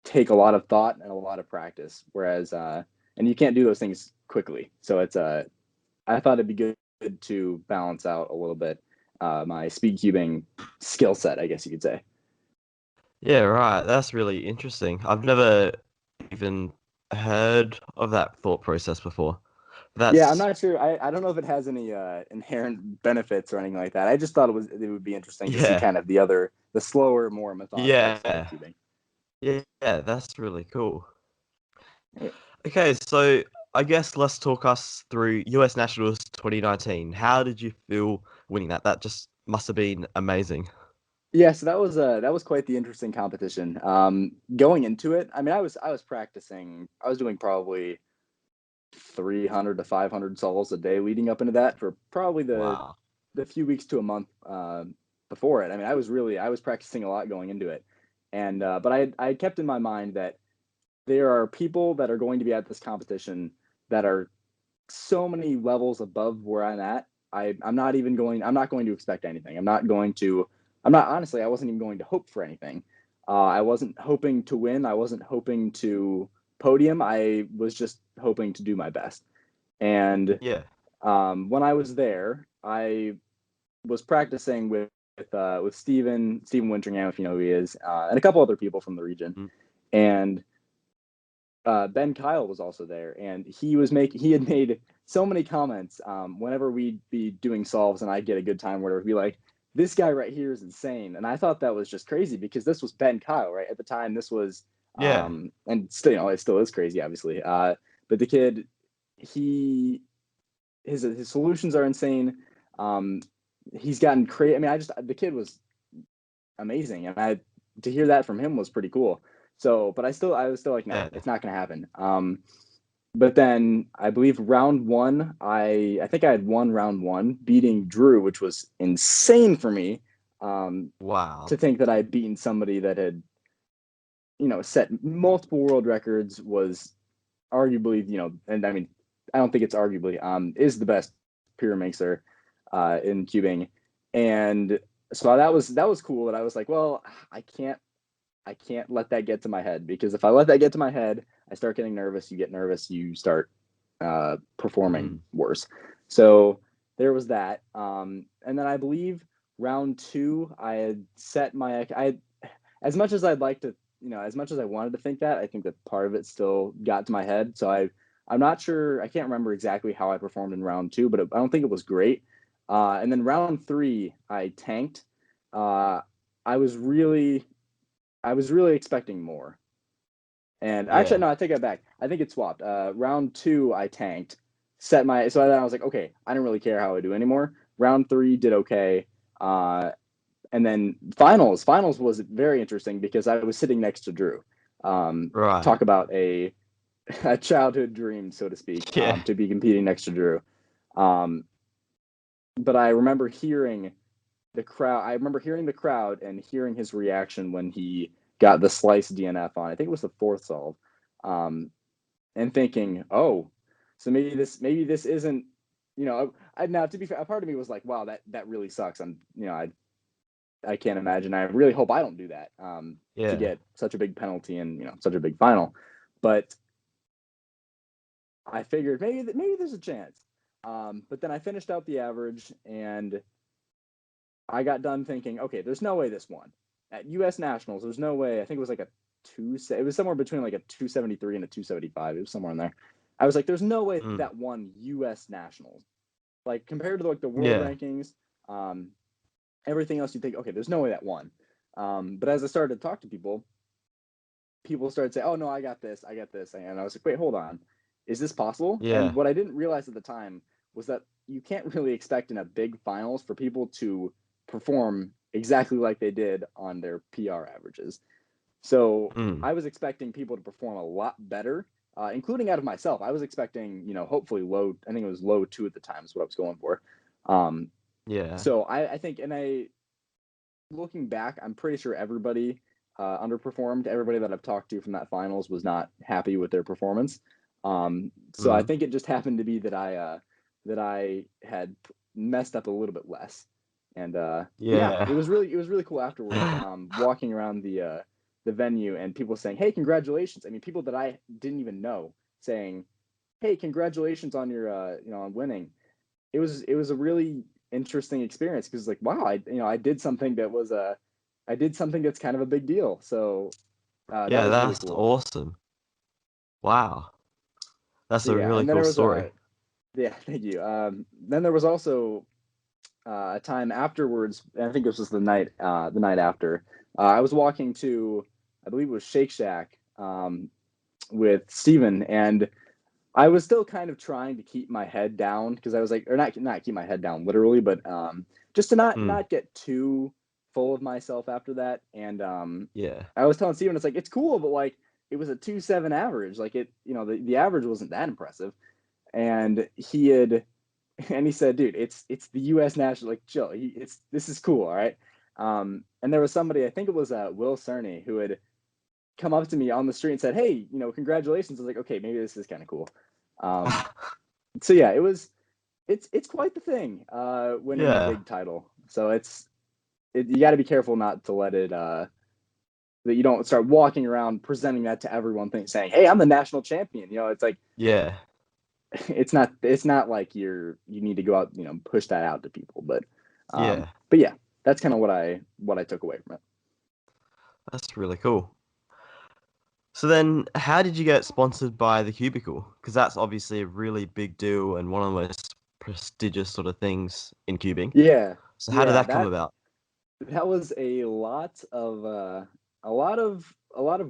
take a lot of thought and a lot of practice. Whereas, and you can't do those things quickly. So it's I thought it'd be good to balance out a little bit my speed cubing skill set, I guess you could say. Yeah, right. That's really interesting. I've never even heard of that thought process before. Yeah, I'm That's not sure. I don't know if it has any inherent benefits or anything like that. I just thought it would be interesting to see yeah. kind of the slower, more methodical speed Yeah. cubing. Yeah, that's really cool. Yeah. Okay, so I guess let's talk us through US Nationals 2019. How did you feel winning that? That just must have been amazing. Yeah, so that was quite the interesting competition. Going into it, I mean, I was practicing. I was doing probably 300 to 500 solos a day leading up into that for probably Wow. the few weeks to a month before it. I mean, I was practicing a lot going into it, and but I kept in my mind that there are people that are going to be at this competition that are so many levels above where I'm at. I'm not going to expect anything. I'm not honestly, I wasn't even going to hope for anything. I wasn't hoping to win. I wasn't hoping to podium. I was just hoping to do my best. And Yeah. when I was there, I was practicing with Steven Winteringham, if you know who he is, and a couple other people from the region. Mm. And Ben Kyle was also there, and he had made so many comments whenever we'd be doing solves and I'd get a good time, where it would be like, this guy right here is insane. And I thought that was just crazy because this was Ben Kyle, right? At the time, this was, Yeah. and still, it still is crazy, obviously. But the kid, he, his solutions are insane. He's gotten crazy. I mean, the kid was amazing. And to hear that from him was pretty cool. So, but I was still like, nah, Yeah. it's not going to happen. But then I believe round one, I think I had won round one, beating Drew, which was insane for me. Wow. To think that I had beaten somebody that had, set multiple world records, was arguably, and I mean, I don't think it's arguably, is the best Pyraminxer in cubing. And so that was cool. And I was like, well, I can't let that get to my head, because if I let that get to my head, I start getting nervous. You get nervous, you start performing worse. So there was that. And then I believe round two, I had set as much as I'd like to, as much as I wanted to think that, I think that part of it still got to my head. So I'm not sure. I can't remember exactly how I performed in round two, but I don't think it was great. And then round three, I tanked. I was really expecting more. And actually, Yeah. no, I take it back. I think it swapped. Round two, I tanked. So then I was like, okay, I don't really care how I do anymore. Round three did okay. And then finals was very interesting because I was sitting next to Drew. Right. Talk about a childhood dream, so to speak, Yeah. to be competing next to Drew. But I remember hearing the crowd. I remember hearing the crowd and hearing his reaction when he got the slice DNF on. I think it was the fourth solve, and thinking, oh, so maybe this isn't, now, to be fair, a part of me was like, wow, that really sucks. I can't imagine. I really hope I don't do that, to Yeah. get such a big penalty and such a big final. But I figured maybe there's a chance. But then I finished out the average, and I got done thinking, okay, there's no way this won. At US Nationals, there's no way. I think it was like it was somewhere between like a 273 and a 275. It was somewhere in there. I was like, there's no way Mm. that won US Nationals. Like, compared to like the world Yeah. rankings, everything else, you think, okay, there's no way that won. But as I started to talk to people started saying, oh no, I got this. And I was like, wait, hold on. Is this possible? And Yeah. what I didn't realize at the time was that you can't really expect in a big finals for people to perform exactly like they did on their PR averages. So Mm. I was expecting people to perform a lot better, including out of myself. I was expecting, hopefully low. I think it was low two at the time is what I was going for. Yeah. So I think, looking back, I'm pretty sure everybody underperformed. Everybody that I've talked to from that finals was not happy with their performance. So I Mm. think it just happened to be that I had messed up a little bit less. And yeah, Yeah. it was really cool afterwards. Walking around the venue and people saying, "Hey, congratulations!" I mean, people that I didn't even know saying, "Hey, congratulations on your on winning." It was a really interesting experience because, like, wow, I did something that was I did something that's kind of a big deal. So that Yeah, was really that's cool. awesome. Wow. That's So a yeah, really and then cool there was story. yeah, thank you. Then there was also a time afterwards. I think this was the night after. I was walking to I believe it was Shake Shack with Steven, and I was still kind of trying to keep my head down because I was like, or not keep my head down literally, but just to not get too full of myself after that. And Yeah. I was telling Steven, it's like, it's cool, but like it was a 2.7 average. Like the average wasn't that impressive. And he said, dude, it's the U.S. national, like chill. This is cool, all right. And there was somebody, I think it was Will Cerny, who had come up to me on the street and said, hey, congratulations. I was like, okay, maybe this is kind of cool. So yeah, it's quite the thing winning a big title. So you got to be careful not to let it that you don't start walking around presenting that to everyone, saying, hey, I'm the national champion. It's like, Yeah. It's not like you need to go out, push that out to people, but Yeah. but yeah, that's kind of what I took away from it. That's really cool. So then, how did you get sponsored by the Cubicle? Because that's obviously a really big deal and one of the most prestigious sort of things in cubing. Yeah. So how did that come about? That was a lot of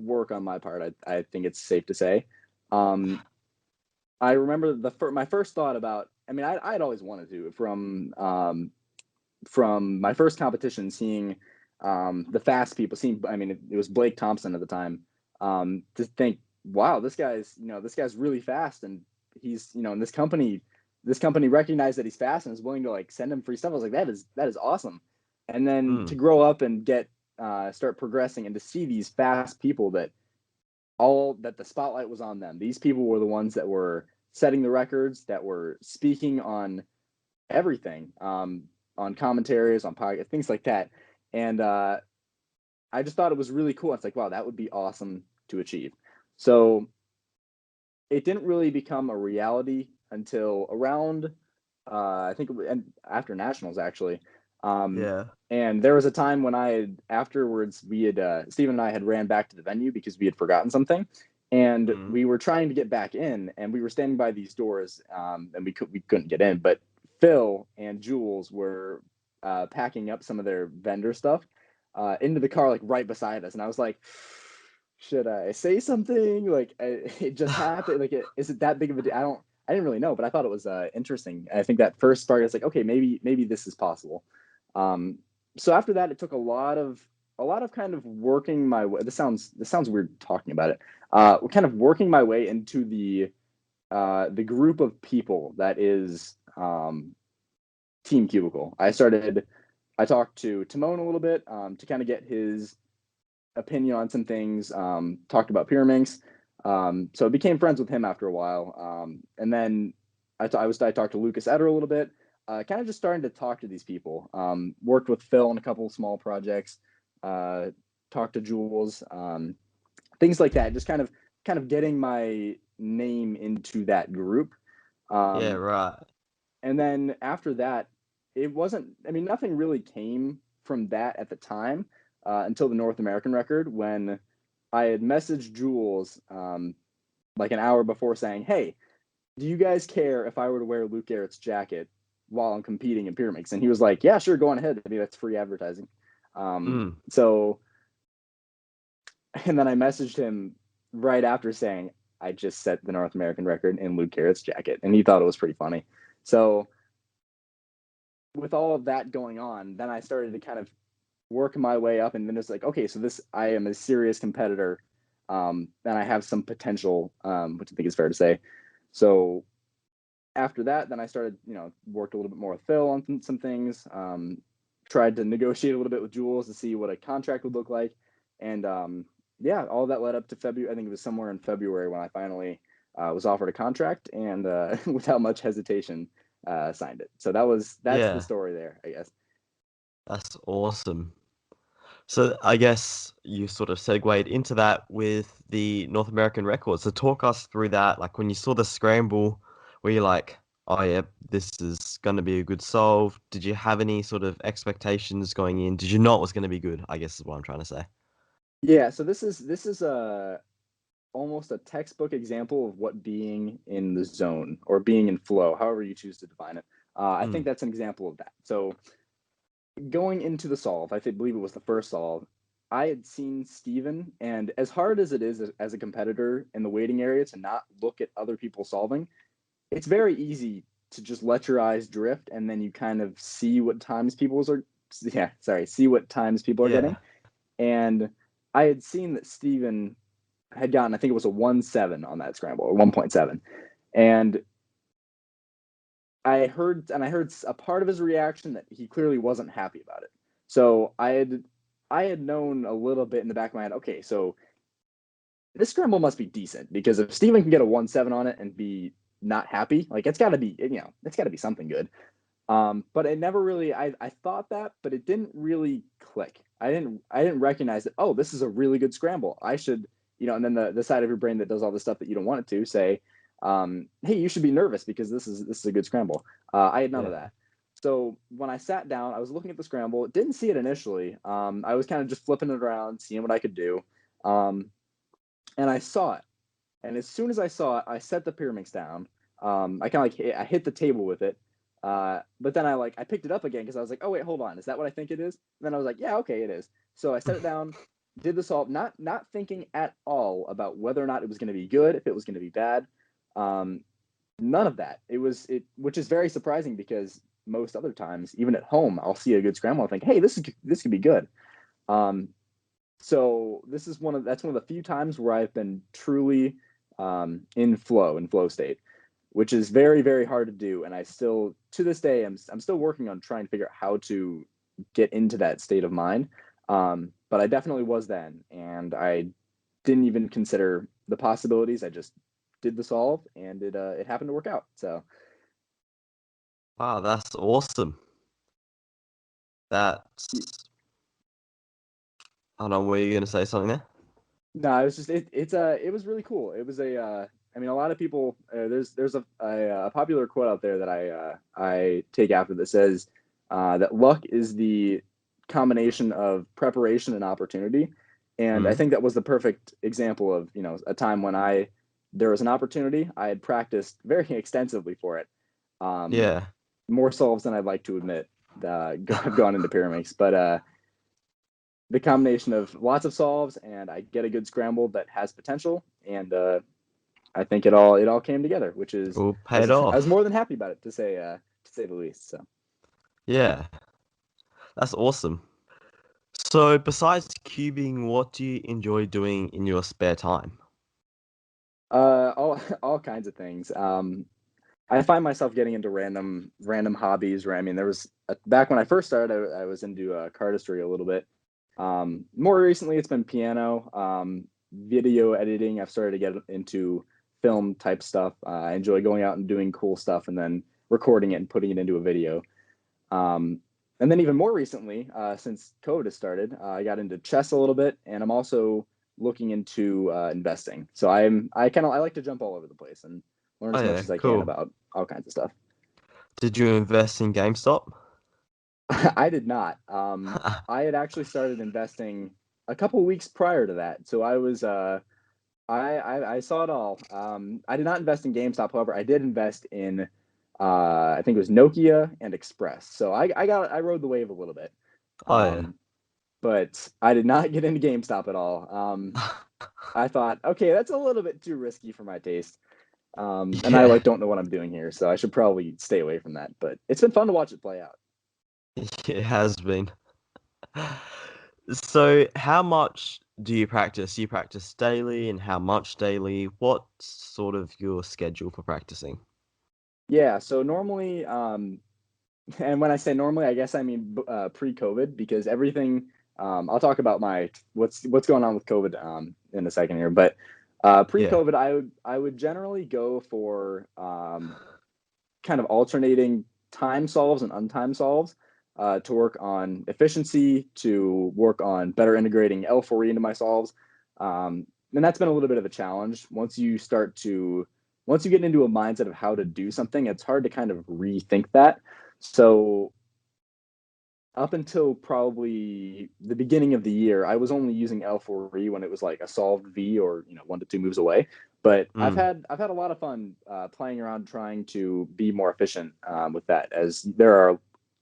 work on my part. I think it's safe to say. I remember my first thought about. I mean, I'd always wanted to from my first competition, seeing the fast people. I mean, it was Blake Thompson at the time. To think, wow, this guy's really fast, and he's and this company recognized that he's fast and is willing to like send him free stuff. I was like, that is awesome. And then to grow up and get start progressing and to see these fast people that the spotlight was on them. These people were the ones that were setting the records, that were speaking on everything, on commentaries, on podcasts, things like that. And I just thought it was really cool. It's like, wow, that would be awesome to achieve. So it didn't really become a reality until around, I think, after nationals actually. And there was a time when afterwards, Steven and I had ran back to the venue because we had forgotten something. And we were trying to get back in, and we were standing by these doors, and we couldn't get in. But Phil and Jules were packing up some of their vendor stuff into the car, like right beside us. And I was like, should I say something? Like, it just happened. Like, is it that big of a deal? I didn't really know, but I thought it was interesting. I think that first spark, it's like, okay, maybe this is possible. So after that, it took a lot of kind of working my way. This sounds weird talking about it. Kind of working my way into the group of people that is Team Cubicle. I talked to Timon a little bit to kind of get his opinion on some things. Talked about Pyraminx. So I became friends with him after a while. And then I talked to Lucas Eder a little bit. Kind of just starting to talk to these people. Worked with Phil on a couple of small projects. Talked to Jules. Things like that. Just kind of getting my name into that group. Yeah, right. And then after that, it wasn't. I mean, nothing really came from that at the time until the North American record, when I had messaged Jules like an hour before saying, "Hey, do you guys care if I were to wear Luke Garrett's jacket while I'm competing in Pyraminx?" And he was like, "Yeah, sure, go on ahead. I mean, that's free advertising." So, and then I messaged him right after saying, "I just set the North American record in Luke Garrett's jacket," and he thought it was pretty funny. So, with all of that going on, then I started to kind of work my way up, and then it's like, okay, so I am a serious competitor, and I have some potential, which I think is fair to say. So after that, then I started, worked a little bit more with Phil on some things, tried to negotiate a little bit with Jules to see what a contract would look like. And yeah, all that led up to February. I think it was somewhere in February when I finally was offered a contract, and without much hesitation, signed it. So that's the story there, I guess. That's awesome. So I guess you sort of segued into that with the North American record. So talk us through that. Like when you saw the scramble, were you like, oh yeah, this is going to be a good solve? Did you have any sort of expectations going in? Did you know it was going to be good? I guess is what I'm trying to say. Yeah. So this is almost a textbook example of what being in the zone or being in flow, however you choose to define it. I think that's an example of that. So going into the solve, believe it was the first solve, I had seen Steven, and as hard as it is as a competitor in the waiting area to not look at other people solving, it's very easy to just let your eyes drift, and then you kind of see what times see what times people are getting. And I had seen that Steven had gotten, I think it was a 1.7 on that scramble, or 1.7. And I heard a part of his reaction that he clearly wasn't happy about it. So I had known a little bit in the back of my head, okay, so this scramble must be decent, because if Steven can get a 1.7 on it and be not happy, like it's gotta be something good. But it never really, I thought that, but it didn't really click. I didn't recognize that, oh, this is a really good scramble. I should, and then the side of your brain that does all the stuff that you don't want it to say, hey, you should be nervous because this is a good scramble. I had none of that. So when I sat down, I was looking at the scramble, didn't see it initially. I was kind of just flipping it around, seeing what I could do. And I saw it. And as soon as I saw it, I set the Pyraminx down. I kind of I hit the table with it. But then I picked it up again because I was like, oh wait, hold on, is that what I think it is? And then I was like, yeah, okay, it is. So I set it down, did the solve, not thinking at all about whether or not it was going to be good, if it was going to be bad. None of that. Which is very surprising, because most other times, even at home, I'll see a good scramble and think, hey, this could be good. So that's one of the few times where I've been truly in flow state, which is very, very hard to do. And I still, to this day, I'm still working on trying to figure out how to get into that state of mind. But I definitely was then, and I didn't even consider the possibilities. I just did the solve, and it happened to work out. So. Wow, that's awesome. That's. I don't know, were you gonna say something there? No, it was just it was really cool. It was a lot of people. There's a popular quote out there that I take after that says that luck is the combination of preparation and opportunity, and I think that was the perfect example of a time when there was an opportunity. I had practiced very extensively for it. More solves than I'd like to admit. I've gone into Pyraminx, but the combination of lots of solves and I get a good scramble that has potential, and I think it all came together, which is paid off. I was more than happy about it, to say the least. So yeah, that's awesome. So besides cubing, what do you enjoy doing in your spare time? All kinds of things. I find myself getting into random hobbies. There was back when I first started, I was into cardistry a little bit. More recently, it's been piano, video editing. I've started to get into film type stuff. I enjoy going out and doing cool stuff and then recording it and putting it into a video. And then even more recently, since COVID has started, I got into chess a little bit, and I'm also looking into investing. So I like to jump all over the place and learn as much as I can about all kinds of stuff. Did you invest in GameStop? I did not. I had actually started investing a couple weeks prior to that. So I was I saw it all. I did not invest in GameStop, however, I did invest in I think it was Nokia and Express. So I rode the wave a little bit. But I did not get into GameStop at all. I thought, okay, that's a little bit too risky for my taste. And I don't know what I'm doing here, so I should probably stay away from that. But it's been fun to watch it play out. It has been. So how much do you practice? Do you practice daily, and how much daily? What's sort of your schedule for practicing? Yeah, so normally, and when I say normally, I guess I mean pre-COVID, because everything. I'll talk about what's going on with COVID in a second here, but pre-COVID, I would generally go for kind of alternating time solves and untimed solves to work on efficiency, to work on better integrating L4E into my solves, and that's been a little bit of a challenge. Once you get into a mindset of how to do something, it's hard to kind of rethink that. So up until probably the beginning of the year, I was only using L4E when it was like a solved V or 1 to 2 moves away. But I've had a lot of fun playing around trying to be more efficient with that, as there are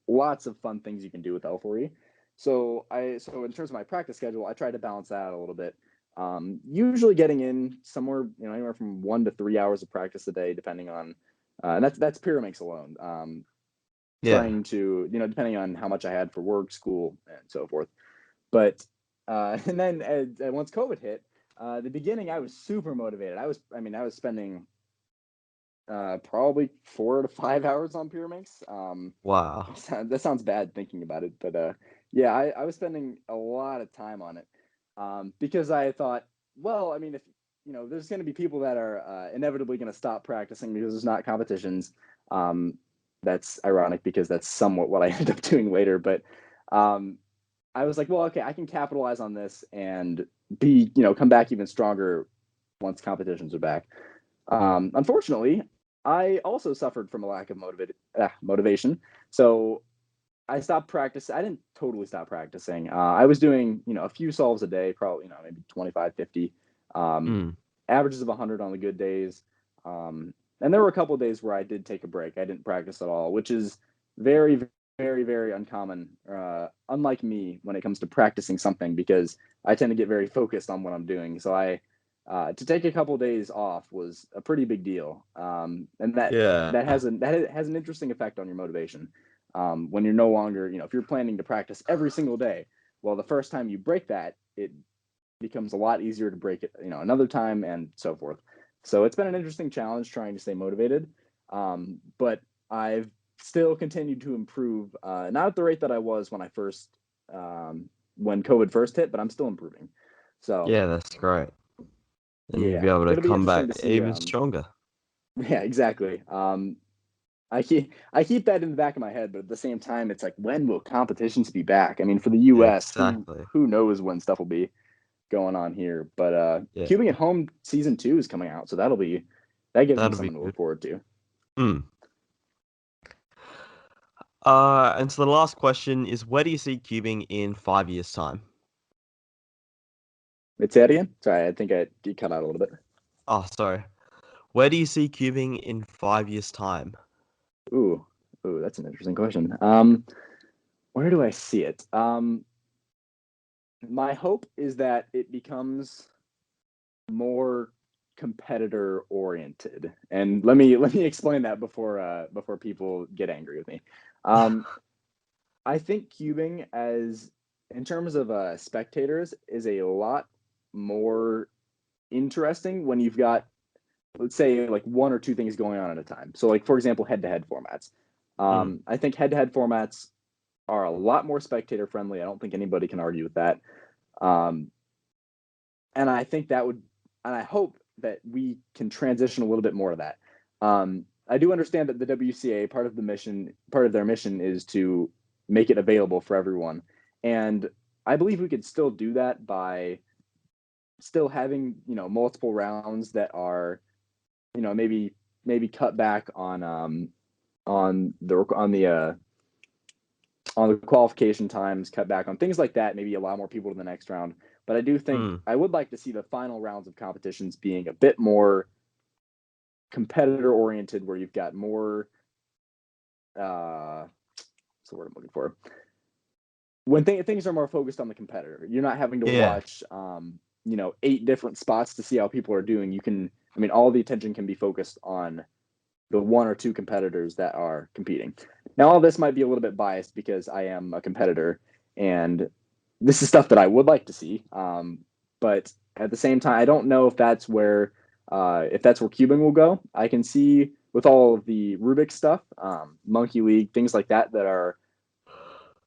lots of fun things you can do with L4E. So in terms of my practice schedule, I try to balance that out a little bit. Usually getting in somewhere, anywhere from 1 to 3 hours of practice a day, depending on, and that's Pyraminx alone. Yeah. Trying to, depending on how much I had for work, school, and so forth. But and then once COVID hit, the beginning I was super motivated. I was spending probably 4 to 5 hours on Pyraminx. Wow. That sounds bad thinking about it, but yeah, I was spending a lot of time on it because I thought, well, I mean, if there's going to be people that are inevitably going to stop practicing because there's not competitions. That's ironic because that's somewhat what I ended up doing later. But I was like, well, okay, I can capitalize on this and come back even stronger once competitions are back. Unfortunately, I also suffered from a lack of motivation. So I stopped practicing. I didn't totally stop practicing. I was doing, a few solves a day, probably, maybe 25, 50, averages of 100 on the good days. And there were a couple of days where I did take a break. I didn't practice at all, which is very, very, very uncommon, unlike me when it comes to practicing something, because I tend to get very focused on what I'm doing. So to take a couple of days off was a pretty big deal. And that has an interesting effect on your motivation. When you're no longer, if you're planning to practice every single day, well, the first time you break that, it becomes a lot easier to break it, another time and so forth. So it's been an interesting challenge trying to stay motivated. But I've still continued to improve, not at the rate that I was when when COVID first hit, but I'm still improving. So Yeah, that's great. And yeah, you'll be able to it'll be come back interesting to see, even stronger. Yeah, exactly. I keep that in the back of my head, but at the same time, it's like, when will competitions be back? I mean, for the U.S., Exactly. who knows when stuff will be going on here? But Yeah. Cubing at Home season 2 is coming out, so that gives me That'll be something to look forward to. And so the last question is, where do you see cubing in 5 years' time? Say that again? Sorry, I think you cut out a little bit. Oh, sorry. Where do you see cubing in 5 years' time? Ooh, that's an interesting question. Where do I see it? My hope is that it becomes more competitor oriented, and let me explain that before people get angry with me. I think cubing, as in terms of spectators, is a lot more interesting when you've got, let's say, like one or two things going on at a time. So, like, for example, head-to-head formats. I think head-to-head formats are a lot more spectator friendly. I don't think anybody can argue with that. And I think and I hope that we can transition a little bit more to that. I do understand that the WCA, part of their mission is to make it available for everyone. And I believe we could still do that by still having, multiple rounds that are, maybe cut back on the qualification times, cut back on things like that, maybe allow more people to the next round. But I do think I would like to see the final rounds of competitions being a bit more competitor oriented, where you've got more, what's the word I'm looking for? When things are more focused on the competitor, you're not having to watch, 8 different spots to see how people are doing. All the attention can be focused on the 1 or 2 competitors that are competing. Now, all this might be a little bit biased because I am a competitor, and this is stuff that I would like to see. But at the same time, I don't know if that's where cubing will go. I can see with all of the Rubik stuff, Monkey League, things like that are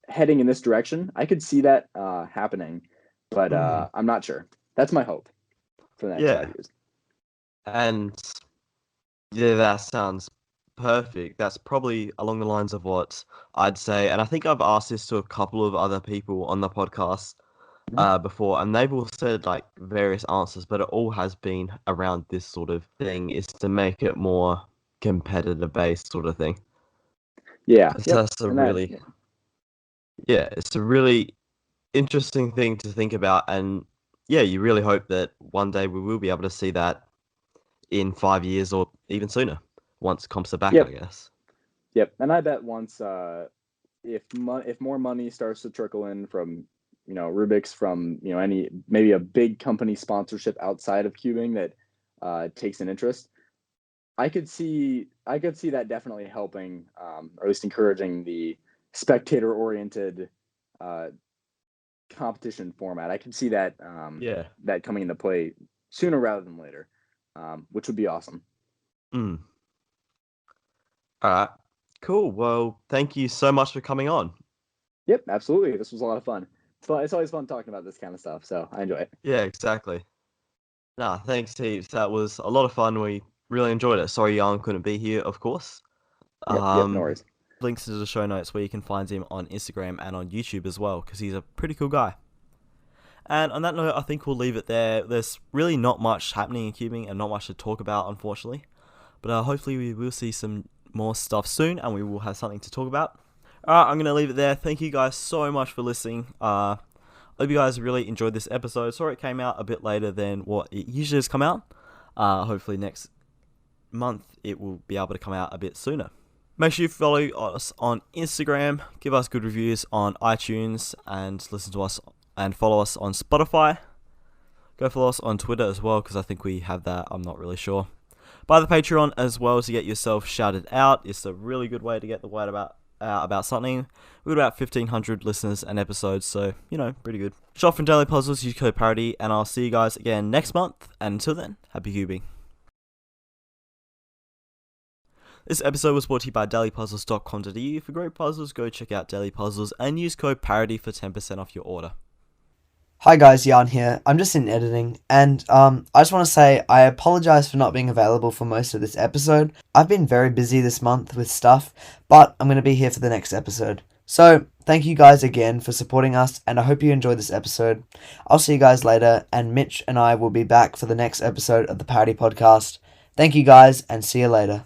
heading in this direction. I could see that happening, but I'm not sure. That's my hope for the next 5 years. And yeah, that sounds perfect. That's probably along the lines of what I'd say. And I think I've asked this to a couple of other people on the podcast before, and they've all said like various answers, but it all has been around this sort of thing, is to make it more competitive based sort of thing. Yeah. That's it's a really interesting thing to think about. And yeah, you really hope that one day we will be able to see that in 5 years or even sooner, once comps are back, I guess. Yep. And I bet once if more money starts to trickle in from Rubik's, from any maybe a big company sponsorship outside of cubing that takes an interest, I could see that definitely helping, or at least encouraging the spectator oriented competition format. I could see that that coming into play sooner rather than later, which would be awesome. All right, cool. Well, thank you so much for coming on. Yep, absolutely. This was a lot of fun. It's always fun talking about this kind of stuff, so I enjoy it. Yeah, exactly. Nah, thanks heaps. That was a lot of fun. We really enjoyed it. Sorry Jan couldn't be here, of course. Yep, no worries. Links to the show notes where you can find him on Instagram and on YouTube as well, because he's a pretty cool guy. And on that note, I think we'll leave it there. There's really not much happening in cubing and not much to talk about, unfortunately. But hopefully we will see some more stuff soon, and we will have something to talk about. Alright, I'm going to leave it there. Thank you guys so much for listening. Hope you guys really enjoyed this episode. Sorry it came out a bit later than what it usually has come out. Hopefully next month it will be able to come out a bit sooner. Make sure you follow us on Instagram, give us good reviews on iTunes, and listen to us and follow us on Spotify. Go follow us on Twitter as well, because I think we have that. I'm not really sure. Buy the Patreon as well to get yourself shouted out. It's a really good way to get the word about something. We've got about 1,500 listeners and episodes, so, pretty good. Shop from Daily Puzzles, use code Parity, and I'll see you guys again next month. And until then, happy cubing. This episode was brought to you by dailypuzzles.com.au. For great puzzles, go check out Daily Puzzles and use code Parity for 10% off your order. Hi guys, Jan here. I'm just in editing, and I just want to say I apologise for not being available for most of this episode. I've been very busy this month with stuff, but I'm going to be here for the next episode. So, thank you guys again for supporting us, and I hope you enjoyed this episode. I'll see you guys later, and Mitch and I will be back for the next episode of the Parity Podcast. Thank you guys, and see you later.